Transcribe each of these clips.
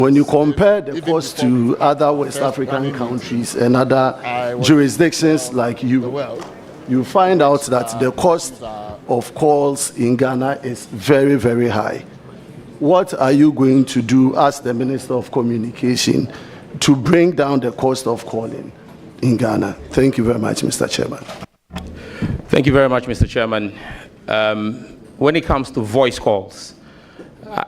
When you compare the cost to other West African countries and other jurisdictions like you find out that the cost of calls in Ghana is very, very high. What are you going to do as the Minister of Communication to bring down the cost of calling in Ghana? Thank you very much, Mr. Chairman. Thank you very much, Mr. Chairman. When it comes to voice calls,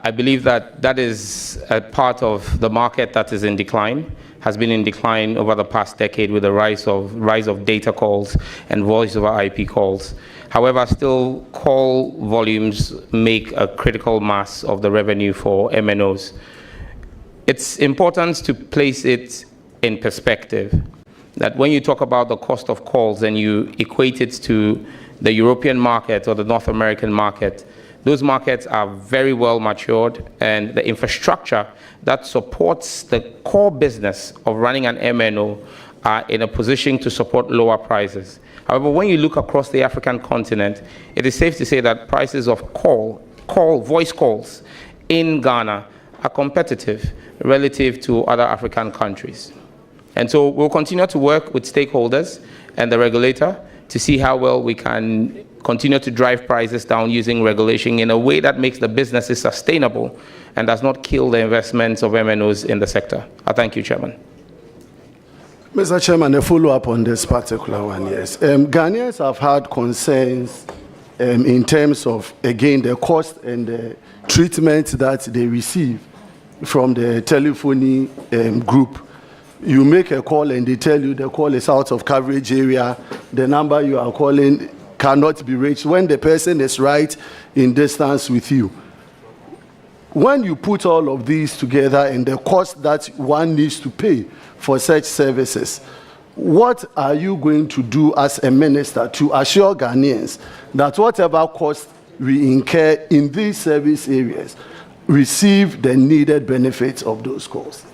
I believe that that is a part of the market that is in decline, has been in decline over the past decade with the rise of data calls and voice over IP calls. However, still call volumes make a critical mass of the revenue for MNOs. It's important to place it in perspective that when you talk about the cost of calls and you equate it to the European market or the North American market, those markets are very well matured, and the infrastructure that supports the core business of running an MNO are in a position to support lower prices. However, when you look across the African continent, it is safe to say that prices of voice calls in Ghana are competitive relative to other African countries. And so we'll continue to work with stakeholders and the regulator to see how well we can continue to drive prices down using regulation in a way that makes the businesses sustainable and does not kill the investments of MNOs in the sector. I thank you, Chairman. Mr. Chairman, a follow-up on this particular one, yes. Ghanaians have had concerns in terms of, again, the cost and the treatment that they receive from the telephony group. You make a call and they tell you the call is out of coverage area, the number you are calling cannot be reached when the person is right in distance with you. When you put all of these together and the cost that one needs to pay for such services, what are you going to do as a minister to assure Ghanaians that whatever cost we incur in these service areas receive the needed benefits of those calls?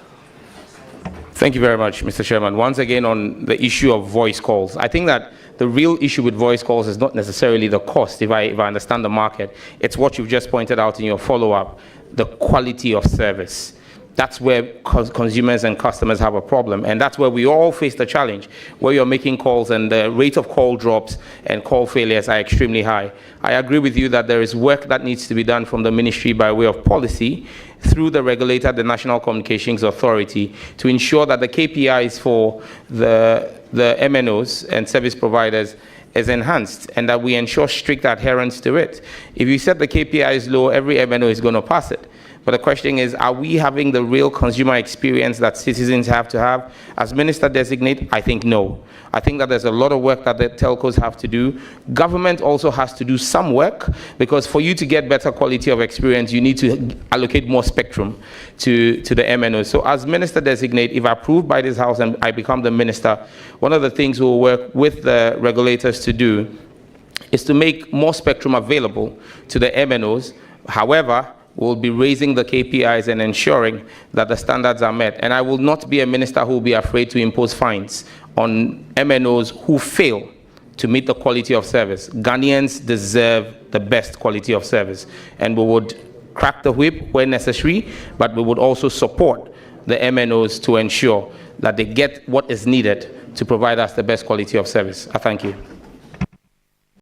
Thank you very much, Mr. Chairman. Once again, on the issue of voice calls, I think that the real issue with voice calls is not necessarily the cost, if I understand the market. It's what you've just pointed out in your follow-up, the quality of service. That's where consumers and customers have a problem, and that's where we all face the challenge, where you're making calls and the rate of call drops and call failures are extremely high. I agree with you that there is work that needs to be done from the ministry by way of policy through the regulator, the National Communications Authority, to ensure that the KPIs for the MNOs and service providers is enhanced and that we ensure strict adherence to it. If you set the KPIs low, every MNO is going to pass it. But the question is, are we having the real consumer experience that citizens have to have? As Minister Designate, I think no. I think that there's a lot of work that the telcos have to do. Government also has to do some work, because for you to get better quality of experience, you need to allocate more spectrum to the MNOs. So as Minister Designate, if approved by this House and I become the minister, one of the things we'll work with the regulators to do is to make more spectrum available to the MNOs. However, we'll be raising the KPIs and ensuring that the standards are met. And I will not be a minister who will be afraid to impose fines on MNOs who fail to meet the quality of service. Ghanaians deserve the best quality of service. And we would crack the whip where necessary, but we would also support the MNOs to ensure that they get what is needed to provide us the best quality of service. I thank you.